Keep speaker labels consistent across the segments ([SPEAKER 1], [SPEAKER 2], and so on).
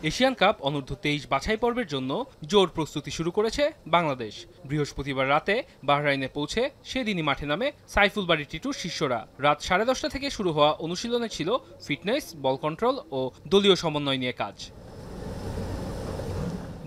[SPEAKER 1] Asian cup অনূর্ধ্ব-23 বাছাই পর্বের জন্য জোর প্রস্তুতি শুরু করেছে বাংলাদেশ। বৃহস্পতিবার রাতে বাহরাইনে পৌঁছে সেদিনই মাঠে নামে সাইফুল বারী টিটুর শিষ্যরা। রাত 10:30 থেকে শুরু হওয়া অনুশীলনে ছিল ফিটনেস, বল কন্ট্রোল ও দলীয় সমন্বয় নিয়ে কাজ।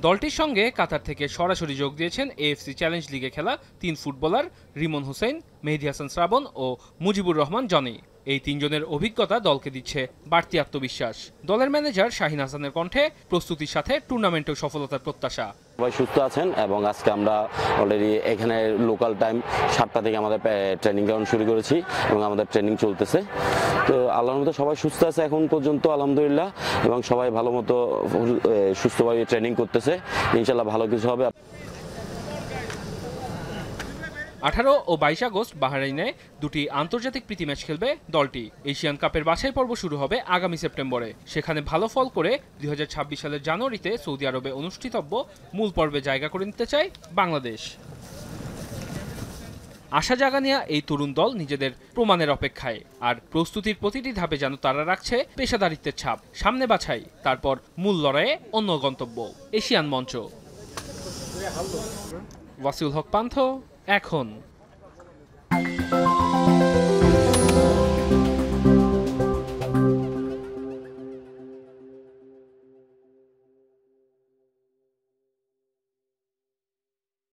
[SPEAKER 1] দলটির সঙ্গে কাতার থেকে সরাসরি যোগ দিয়েছেন এএফসি চ্যালেঞ্জ লিগে খেলা 3 ফুটবলার রিমন হোসেন, মেহেদী হাসান শ্রাবণ ও মুজিবুর রহমান জনি। এই তিনজনের অভিজ্ঞতা দলকে দিচ্ছে বাড়তি আত্মবিশ্বাস। দলের ম্যানেজার শাহিন হাসানের কণ্ঠে প্রস্তুতির সাথে টুর্নামেন্টেও সফলতার প্রত্যাশা।
[SPEAKER 2] সবাই সুস্থ আছেন এবং আজকে আমরা অলরেডি এখানে লোকাল টাইম 7টা থেকে আমাদের ট্রেনিং গ্রাউন্ড শুরু করেছি এবং আমাদের ট্রেনিং চলতেছে। তো আল্লাহর মতো সবাই সুস্থ আছে এখন পর্যন্ত আলহামদুলিল্লাহ, এবং সবাই ভালো মতো সুস্থভাবে ট্রেনিং করতেছে। ইনশাল্লাহ ভালো কিছু হবে।
[SPEAKER 1] 18 ও 22 আগস্ট বাহরাইনে দুটি আন্তর্জাতিক প্রীতি ম্যাচ খেলবে দলটি। এশিয়ান কাপের বাছাই পর্ব শুরু হবে আগামী সেপ্টেম্বরে। সেখানে ভালো ফল করে 2026 সালের জানুয়ারিতে সৌদি আরবে অনুষ্ঠিতব্য মূল পর্বে জায়গা করে নিতে চায় বাংলাদেশ। আশা জাগানিয়া এই তরুণ দল নিজেদের প্রমাণের অপেক্ষায়, আর প্রস্তুতির প্রতিটি ধাপে যেন তারা রাখছে পেশাদারিত্বের ছাপ। সামনে বাছাই, তারপর মূল লড়াইয়ে অন্য গন্তব্য এশিয়ান মঞ্চ। ওয়াসিউল হক পান্থ, এখন।